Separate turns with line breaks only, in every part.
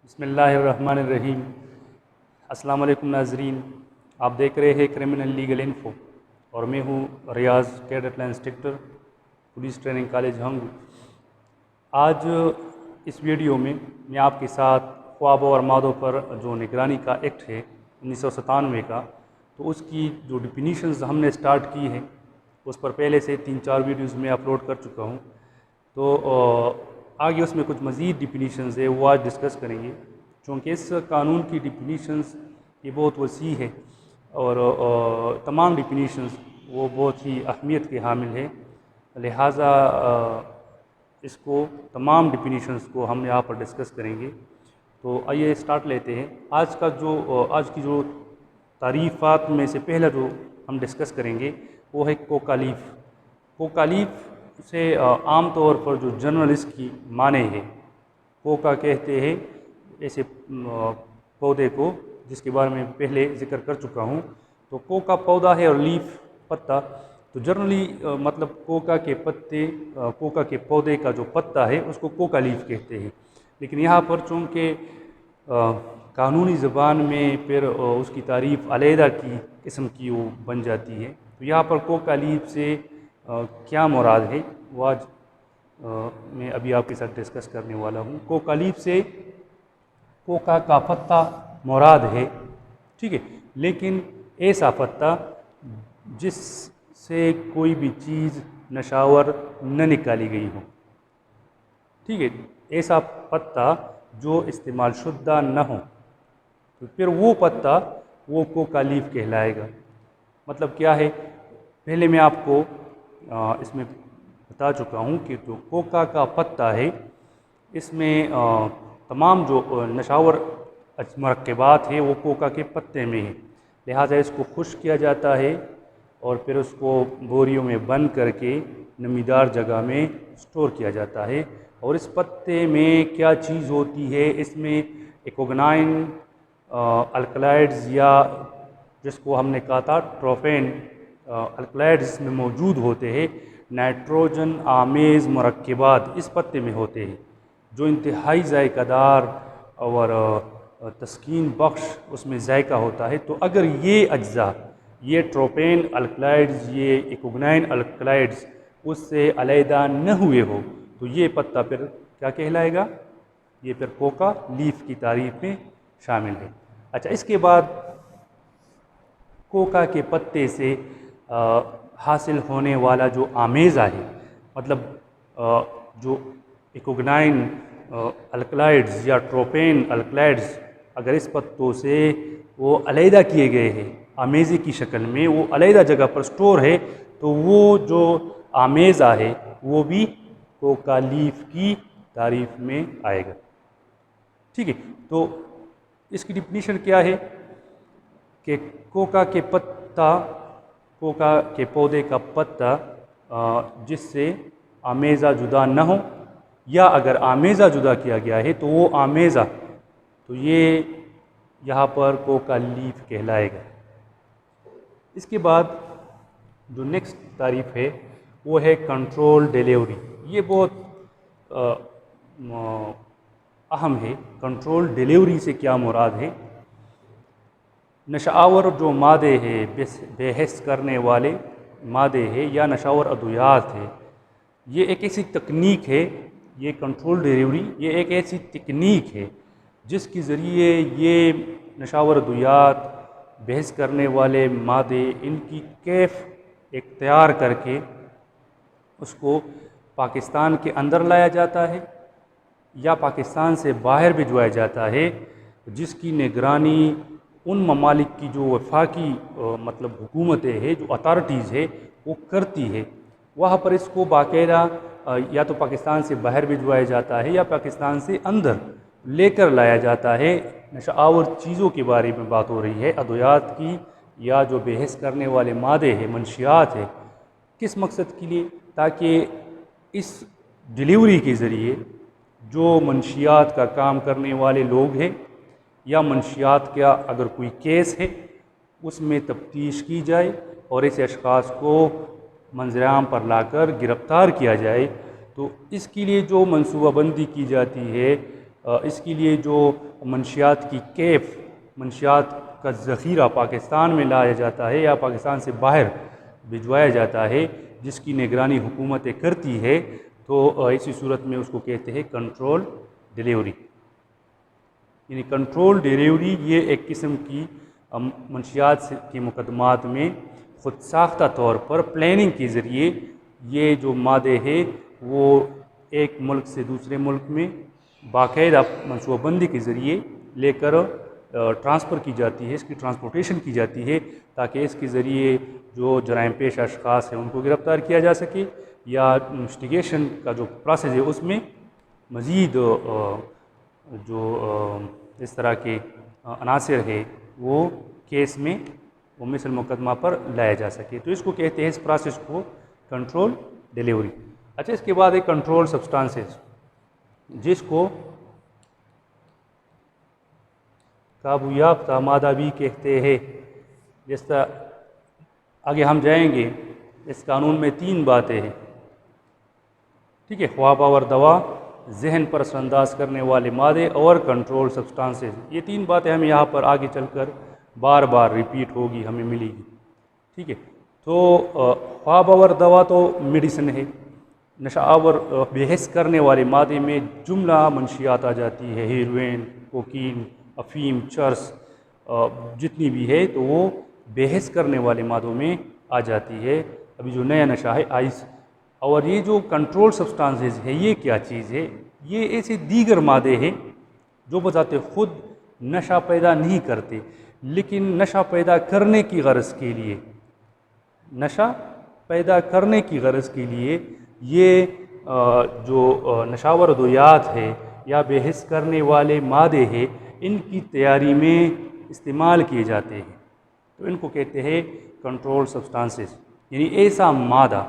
बिस्मिल्लाहिर्रहमानिर्रहीम। अस्सलाम वालेकुम नाज़रीन, आप देख रहे हैं क्रिमिनल लीगल इन्फो और मैं हूँ Riaz, cadet instructor, police training college Hangu. आज इस वीडियो में मैं आपके साथ ख्वाबों और मादों पर जो निगरानी का एक्ट है 1997 का, तो उसकी जो डिफिनीशंस हमने स्टार्ट की है उस पर पहले से 3-4 वीडियोस में अपलोड कर चुका हूँ। तो आगे उसमें कुछ मज़ीद डिफिनीशंस है वो आज डिस्कस करेंगे, क्योंकि इस कानून की डिफिनीशंस ये बहुत वसी है और तमाम डिफिनीशंस वो बहुत ही अहमियत के हामिल है। लिहाजा इसको तमाम डिफिनीशंस को हम यहाँ पर डिस्कस करेंगे। तो आइए स्टार्ट लेते हैं। आज की जो तारीफ़ात में से पहला जो हम डिस्कस करेंगे वो है कोकालीफ। कोकालीफ से आम तौर पर जो जनरल इसकी माने है, कोका कहते हैं ऐसे पौधे को जिसके बारे में पहले जिक्र कर चुका हूँ। तो कोका पौधा है और लीफ पत्ता। तो जनरली मतलब कोका के पत्ते, कोका के पौधे का जो पत्ता है उसको कोका लीफ कहते हैं। लेकिन यहाँ पर चूँकि कानूनी ज़बान में फिर उसकी तारीफ़ अलहदा की किस्म की वो बन जाती है। तो यहाँ पर कोका लीफ से क्या मुराद है वो आज मैं अभी आपके साथ डिस्कस करने वाला हूँ। कोका लीफ से कोका का पत्ता मुराद है, ठीक है, लेकिन ऐसा पत्ता जिससे कोई भी चीज़ नशावर न निकाली गई हो, ठीक है, ऐसा पत्ता जो इस्तेमाल शुदा न हो, तो फिर वो पत्ता वो कोका लीफ कहलाएगा। मतलब क्या है, पहले मैं आपको इसमें बता चुका हूँ कि जो कोका का पत्ता है इसमें तमाम जो नशावर मरकबात है वो कोका के पत्ते में है। लिहाजा इसको खुश्क किया जाता है और फिर उसको बोरियों में बंद करके नमीदार जगह में स्टोर किया जाता है। और इस पत्ते में क्या चीज़ होती है, इसमें इकोगनाइन अल्कलाइड्स या जिसको हमने कहा था ट्रोफेन अल्कलाइड्स इसमें मौजूद होते हैं। नाइट्रोजन आमेज़ मरकबात इस पत्ते में होते हैं जो इंतहाई जायकादार और तस्कीन बख्श उसमें जायका होता है। तो अगर ये अज्जा, ये ट्रोपेन अल्कलाइड्स, ये इकोगनाइन अल्कलाइड्स उससे अलहदा न हुए हो तो ये पत्ता फिर क्या कहलाएगा, ये फिर कोका लीफ की तारीफ में शामिल है। अच्छा, इसके बाद कोका के पत्ते से हासिल होने वाला जो आमेज़ा है, मतलब जो इकोगनाइन अल्कलाइड्स या ट्रोपेन अल्कलाइड्स अगर इस पत्तों से वो अलहदा किए गए हैं आमेज़े की शक्ल में, वो अलहदा जगह पर स्टोर है, तो वो जो आमेज़ा है वो भी कोका लीफ की तारीफ में आएगा, ठीक है। तो इसकी डिफिनीशन क्या है कि कोका के पत्ता, कोका के पौधे का पत्ता जिससे आमेज़ा जुदा न हो, या अगर आमेज़ा जुदा किया गया है तो वो आमेज़ा, तो ये यहाँ पर कोका लीफ कहलाएगा। इसके बाद जो नेक्स्ट तारीफ है वो है कंट्रोल डिलीवरी। ये बहुत अहम है। कंट्रोल डिलीवरी से क्या मुराद है, नशावर जो मादे है, बेहस करने वाले मादे है या नशावर अद्वियात है, ये एक ऐसी तकनीक है, ये कंट्रोल डिलीवरी ये एक ऐसी तकनीक है जिसके ज़रिए ये नशावर अद्वियात, बहस करने वाले मादे, इनकी कैफ इख्तियार करके उसको पाकिस्तान के अंदर लाया जाता है या पाकिस्तान से बाहर भिजवाया जाता है, जिसकी निगरानी उन ममालिक की जो वफाकी मतलब हुकूमतें हैं, जो अथॉरिटीज़ है वो करती है। वहाँ पर इसको बाकायदा या तो पाकिस्तान से बाहर भिजवाया जाता है या पाकिस्तान से अंदर लेकर लाया जाता है। नशावर चीज़ों के बारे में बात हो रही है, अद्वियात की या जो बहस करने वाले मादे हैं, मंशियात है, किस मकसद के लिए, ताकि इस डिलीवरी के ज़रिए जो मंशियात का काम करने वाले लोग हैं या मंशियात का अगर कोई केस है उसमें तफ्तीश की जाए और ऐसे अशख़ास को मंजराम पर लाकर गिरफ़्तार किया जाए। तो इसके लिए जो मनसूबाबंदी की जाती है इसके लिए जो मंशियात की कैफ, मंशियात का ज़ख़ीरा पाकिस्तान में लाया जाता है या पाकिस्तान से बाहर भिजवाया जाता है, जिसकी निगरानी हुकूमतें करती है, तो इसी सूरत में उसको कहते हैं कंट्रोल डिलीवरी। यानी कंट्रोल डिलीवरी ये एक किस्म की मंशियात के मुकदमात में ख़ुद साख्ता तौर पर प्लानिंग के ज़रिए ये जो मादे है वो एक मुल्क से दूसरे मुल्क में बाकायदा मनसूबाबंदी के ज़रिए लेकर ट्रांसफ़र की जाती है, इसकी ट्रांसपोर्टेशन की जाती है, ताकि इसके ज़रिए जो जराइम पेश अशख़ास हैं उनको गिरफ़्तार किया जा सके, या इन्वेस्टिगेशन का जो प्रोसेस है उसमें मज़ीद जो इस तरह के अनासर है वो केस में वो मिसल मुकदमा पर लाया जा सके। तो इसको कहते हैं, इस प्रोसेस को कंट्रोल डिलीवरी। अच्छा, इसके बाद एक कंट्रोल सब्सटेंसेस, जिसको काबू याफ्ता मादा भी कहते हैं। जिस तरह आगे हम जाएंगे, इस कानून में 3 बातें हैं, ठीक है, ख्वाब और दवा, जहन पर असरअंदाज करने वाले मादे और कंट्रोल सब्सटेंसेस। ये 3 बातें हमें यहाँ पर आगे चलकर बार बार रिपीट होगी, हमें मिलेगी, ठीक है। तो ख्वाब और दवा तो मेडिसिन है। नशा आवर बेहस करने वाले मादे में जुमला मंशियात आ जाती है, हेरोइन, कोकीन, अफीम, चर्स, जितनी भी है, तो वो बेहस करने वाले मादों में आ जाती है। अभी जो नया नशा है आइस, और ये जो कंट्रोल सब्सटेंसेस है, ये क्या चीज़ है? ये ऐसे दीगर मादे हैं जो बजाते ख़ुद नशा पैदा नहीं करते, लेकिन नशा पैदा करने की गरज के लिए, नशा पैदा करने की गरज के लिए ये जो नशावर अद्वियात है या बेहिस करने वाले मादे हैं, इनकी तैयारी में इस्तेमाल किए जाते हैं। तो इनको कहते हैं कंट्रोल सब्सटेंसेस। यानी ऐसा मादा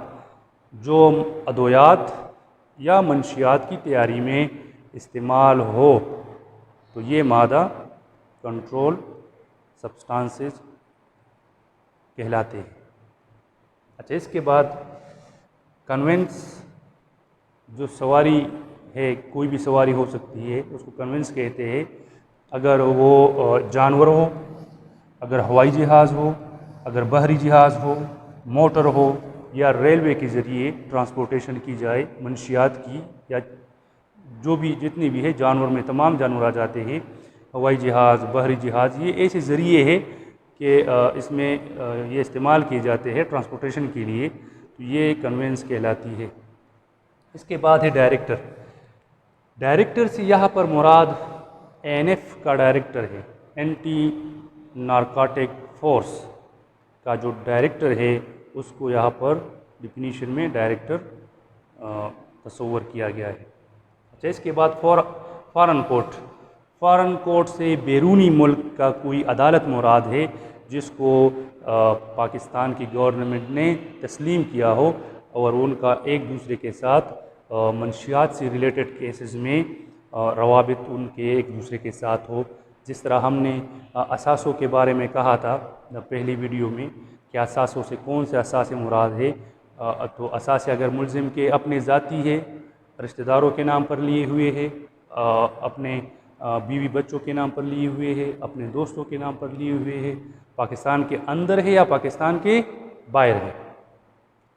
जो अद्वियात या मंशियात की तैयारी में इस्तेमाल हो, तो ये मादा कंट्रोल सब्सटेंसेस कहलाते हैं। अच्छा, इसके बाद कन्वेंस, जो सवारी है, कोई भी सवारी हो सकती है, उसको कन्वेंस कहते हैं। अगर वो जानवर हो, अगर हवाई जहाज़ हो, अगर बहरी जहाज़ हो, मोटर हो, या रेलवे के ज़रिए ट्रांसपोर्टेशन की जाए मंशियात की, या जो भी जितनी भी है जानवर में तमाम जानवर आ जाते हैं, हवाई जहाज़, बहरी जहाज़, ये ऐसे ज़रिए है कि इसमें ये इस्तेमाल किए जाते हैं ट्रांसपोर्टेशन के लिए, तो ये कन्वेंस कहलाती है। इसके बाद है डायरेक्टर। डायरेक्टर से यहाँ पर मुराद एनएफ का डायरेक्टर है, एंटी नारकोटिक फोर्स का जो डायरेक्टर है, उसको यहाँ पर डिफिनीशन में डायरेक्टर तस्वर किया गया है। अच्छा, इसके बाद फॉरेन कोर्ट। फॉरेन कोर्ट से बैरूनी मुल्क का कोई अदालत मुराद है, जिसको पाकिस्तान की गवर्नमेंट ने तस्लीम किया हो, और उनका एक दूसरे के साथ मंशियात से रिलेटेड केसेस में रवाबित उनके एक दूसरे के साथ हो। जिस तरह हमने असासों के बारे में कहा था पहली वीडियो में कि असासों से कौन से असासे मुराद है, तो असासे अगर मुलजिम के अपने ज़ाती है, रिश्तेदारों के नाम पर लिए हुए है, अपने बीवी बच्चों के नाम पर लिए हुए है, अपने दोस्तों के नाम पर लिए हुए है, पाकिस्तान के अंदर है या पाकिस्तान के बाहर है,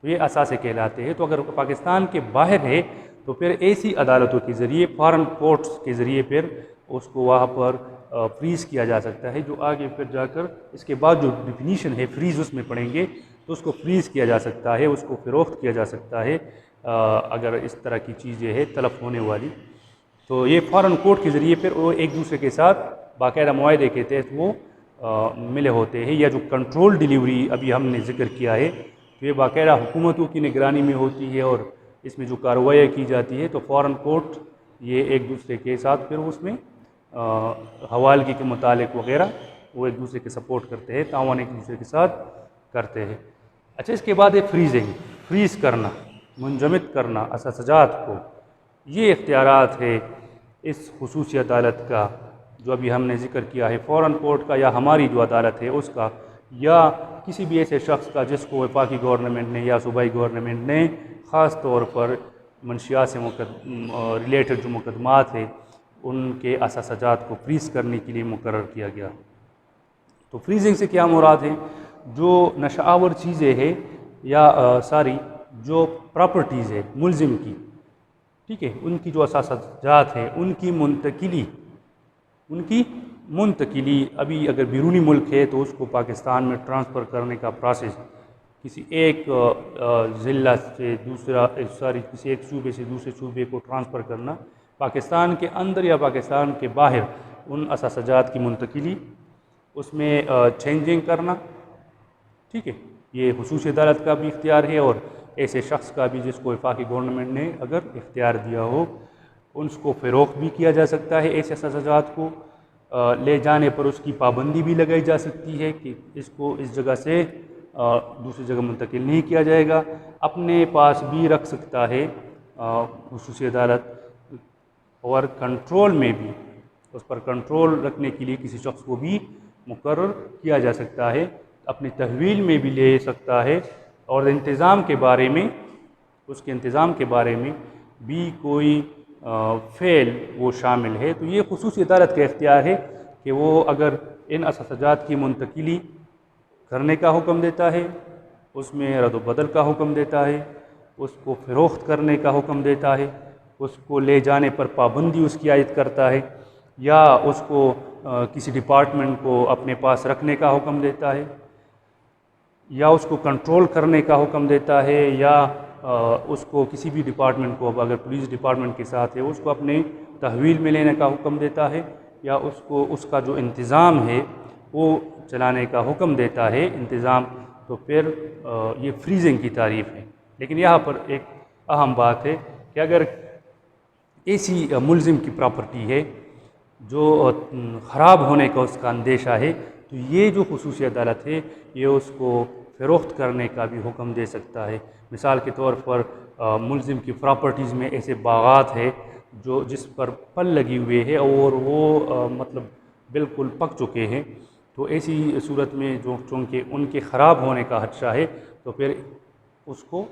तो ये असासे कहलाते हैं। तो अगर पाकिस्तान के बाहर है तो फिर ऐसी अदालतों के ज़रिए, फॉरेन कोर्ट्स के ज़रिए फिर उसको वहाँ पर फ्रीज़ किया जा सकता है। जो आगे फिर जाकर इसके बाद जो डिफिनीशन है फ्रीज़ उसमें पढ़ेंगे, तो उसको फ्रीज़ किया जा सकता है, उसको फ़रोख्त किया जा सकता है अगर इस तरह की चीज़ें हैं तलब होने वाली। तो ये फॉरेन कोर्ट के ज़रिए फिर वो एक दूसरे के साथ बाकायदा मुआहदे के तहत वो मिले होते हैं। या जो कंट्रोल डिलीवरी अभी हमने ज़िक्र किया है, तो ये बाकायदा हुकूमतों की निगरानी में होती है, और इसमें जो कार्रवाई की जाती है, तो फॉरेन कोर्ट ये एक दूसरे के साथ फिर उसमें हवालगी के मुतालिक वगैरह वो एक दूसरे के सपोर्ट करते हैं, तावन एक दूसरे के साथ करते हैं। अच्छा, इसके बाद है फ्रीजिंग, फ्रीज़ करना, मुंजमद करना असाजात को। ये इख्तियारात है इस खुसूसी अदालत का जो अभी हमने ज़िक्र किया है, फॉरेन कोर्ट का या हमारी जो अदालत है उसका, या किसी भी ऐसे शख्स का जिसको वफाकी गवर्नमेंट ने या सूबाई गवर्नमेंट ने ख़ास तौर पर मंशियात से रिलेटेड जो मुकदमात है उनके असासजात को फ्रीज़ करने के लिए मुकर्रर किया गया। तो फ्रीजिंग से क्या मुराद है? जो नशावर चीज़ें हैं या जो प्रॉपर्टीज़ है मुलजिम की, ठीक है, उनकी जो असासजात है उनकी मुंतकिली अभी अगर बैरूनी मुल्क है तो उसको पाकिस्तान में ट्रांसफ़र करने का प्रोसेस किसी एक ज़िला से किसी एक सूबे से दूसरे सूबे को ट्रांसफ़र करना, पाकिस्तान के अंदर या पाकिस्तान के बाहर उन असासजात की मुंतकिली, उसमें चेंजिंग करना, ठीक है, ये खुसूसी अदालत का भी इख्तियार है और ऐसे शख्स का भी जिसको वफाकी गवर्नमेंट ने अगर इख्तियार दिया हो उसको फ़रोख्त भी किया जा सकता है। ऐसे असासजात को ले जाने पर उसकी पाबंदी भी लगाई जा सकती है कि इसको इस जगह से दूसरी जगह मुंतकिल नहीं किया जाएगा। अपने पास भी रख सकता है खुसूसी अदालत, और कंट्रोल में भी उस पर कंट्रोल रखने के लिए किसी शख्स को भी मुकर्रर किया जा सकता है, अपनी तहवील में भी ले सकता है, और इंतज़ाम के बारे में उसके इंतज़ाम के बारे में भी कोई फ़ेल वो शामिल है। तो ये खुसूसी अदालत का इख्तियार है कि वो अगर इन असासजात की मुंतकिली करने का हुक्म देता है, उसमें रद्द बदल का हुक्म देता है, उसको फ़रोख्त करने का हुक्म देता है, उसको ले जाने पर पाबंदी उसकी आयद करता है, या उसको किसी डिपार्टमेंट को अपने पास रखने का हुक्म देता है, या उसको कंट्रोल करने का हुक्म देता है, या उसको किसी भी डिपार्टमेंट को, अगर पुलिस डिपार्टमेंट के साथ है, उसको अपने तहवील में लेने का हुक्म देता है, या उसको उसका जो इंतज़ाम है वो चलाने का हुक्म देता है इंतज़ाम, तो फिर ये फ्रीजिंग की तारीफ़ है। लेकिन यहाँ पर एक अहम बात है कि अगर ऐसी मुलजिम की प्रॉपर्टी है जो ख़राब होने का उसका अंदेशा है, तो ये जो खुसूसी अदालत है ये उसको फ़रोख्त करने का भी हुक्म दे सकता है। मिसाल के तौर पर मुलजिम की प्रॉपर्टीज़ में ऐसे बागात है जो जिस पर फल लगी हुए है और वो मतलब बिल्कुल पक चुके हैं, तो ऐसी सूरत में जो चूँकि उनके ख़राब होने का खदशा है, तो फिर उसको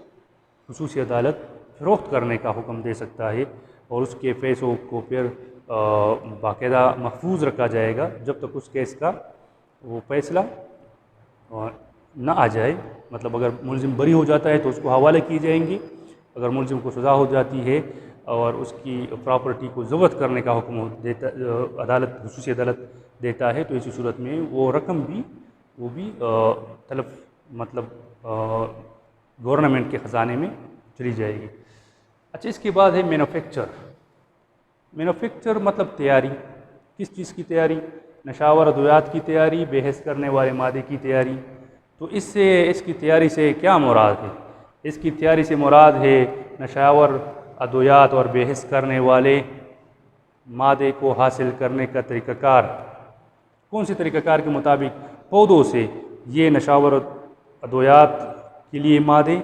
खुसूसी अदालत फ़रोख्त करने का हुक्म दे सकता है, और उसके पैसों को फिर बाकायदा महफूज रखा जाएगा जब तक उस केस का वो फैसला ना आ जाए। मतलब अगर मुलजिम बरी हो जाता है तो उसको हवाले किए जाएंगे, अगर मुलजिम को सज़ा हो जाती है और उसकी प्रॉपर्टी को ज़ब्त करने का हुक्म देता अदालत खुसूसी अदालत देता है, तो इसी सूरत में वो रकम भी तलब मतलब गवर्नमेंट के ख़जाने में चली जाएगी। अच्छा, इसके बाद है मैन्युफैक्चर। मैन्युफैक्चर मतलब तैयारी, किस चीज़ की तैयारी? नशावर अद्वियात की तैयारी, बेहस करने वाले मादे की तैयारी। तो इसकी तैयारी से क्या मुराद है? इसकी तैयारी से मुराद है नशावर अद्वियात और बेहस करने वाले मादे को हासिल करने का तरीक़ाकार। कौन से तरीक़ाकार के मुताबिक? पौधों से ये नशावर अद्वियात के लिए मादे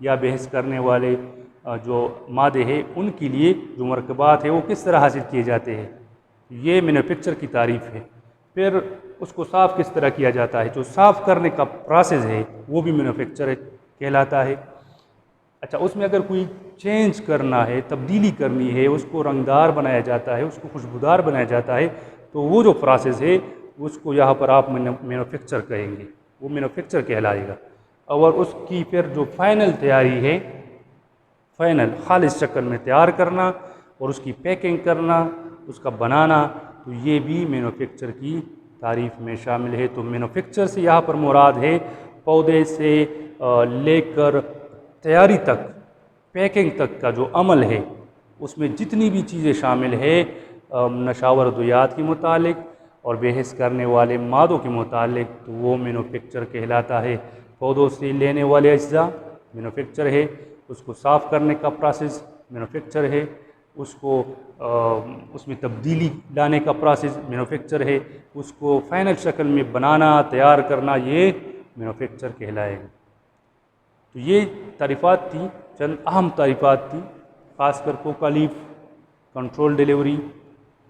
या बेहस करने वाले जो मादे हैं उनके लिए जो मरकबात है वो किस तरह हासिल किए जाते हैं, ये मैन्युफैक्चर की तारीफ़ है। फिर उसको साफ़ किस तरह किया जाता है, जो साफ़ करने का प्रोसेस है वो भी मैन्युफैक्चर कहलाता है। अच्छा, उसमें अगर कोई चेंज करना है, तब्दीली करनी है, उसको रंगदार बनाया जाता है, उसको खुशबूदार बनाया जाता है, तो वो जो प्रोसेस है उसको यहाँ पर आप मैन्युफैक्चर कहेंगे, वो मैन्युफैक्चर कहलाएगा। और उसकी फिर जो फ़ाइनल तैयारी है, फ़ाइनल खालिस शक्ल में तैयार करना और उसकी पैकिंग करना, उसका बनाना, तो ये भी मैन्युफैक्चर की तारीफ़ में शामिल है। तो मैन्युफैक्चर से यहाँ पर मुराद है पौधे से लेकर तैयारी तक, पैकिंग तक का जो अमल है, उसमें जितनी भी चीज़ें शामिल है नशावर अद्वियात के मुतालिक और बेहस करने वाले मादों के मुतालिक, तो वो मैन्युफैक्चर कहलाता है। पौधों से लेने वाले अज्जा मैन्युफैक्चर है, उसको साफ़ करने का प्रोसेस मैन्युफैक्चर है, उसको उसमें तब्दीली लाने का प्रोसेस मैन्युफैक्चर है, उसको फ़ाइनल शक्ल में बनाना, तैयार करना, ये मैन्युफैक्चर कहलाएगा। तो ये तारीफ़ात थी, चंद अहम तारीफ़ात थी, ख़ासकर कोकालीफ, कंट्रोल डिलीवरी,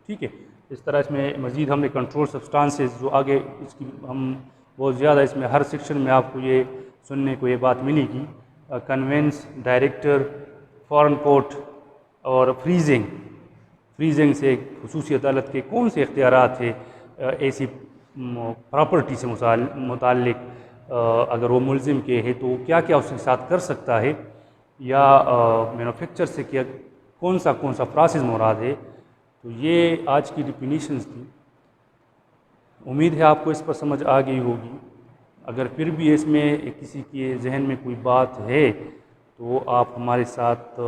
ठीक है। इस तरह इसमें मज़ीद हमने कंट्रोल सब्सटेंसेस जो आगे इसकी हम बहुत ज़्यादा इसमें हर सेक्शन में आपको ये सुनने को ये बात मिलेगी, कन्वेंस, डायरेक्टर, फॉरेन पोर्ट और फ्रीजिंग। फ्रीजिंग से खुसूसी अदालत के कौन से इख्तियारात है ऐसी प्रॉपर्टी से मुताल्लिक, अगर वो मुलजिम के है तो क्या क्या उसके साथ कर सकता है, या मैन्युफैक्चर से क्या कौन सा प्रोसेस मुराद है। तो ये आज की डिफिनीशंस थी। उम्मीद है आपको इस पर समझ आ गई होगी। अगर फिर भी इसमें किसी के जहन में कोई बात है तो आप हमारे साथ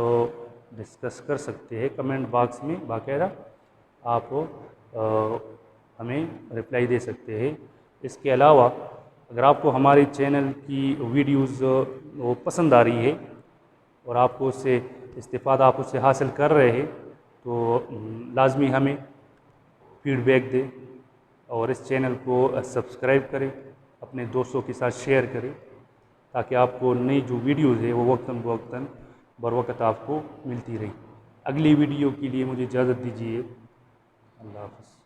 डिस्कस कर सकते हैं कमेंट बॉक्स में, बाकायदा आप हमें रिप्लाई दे सकते हैं। इसके अलावा अगर आपको हमारे चैनल की वीडियोस वो पसंद आ रही है और आपको उससे इस्तिफ़ादा आप उससे हासिल कर रहे हैं तो लाजमी हमें फीडबैक दें और इस चैनल को सब्सक्राइब करें, अपने दोस्तों के साथ शेयर करें, ताकि आपको नई जो वीडियोज़ है वो वक्तन फ़वक्तन बर वक्त आपको मिलती रही। अगली वीडियो के लिए मुझे इजाज़त दीजिए। अल्लाह हाफ़िज़।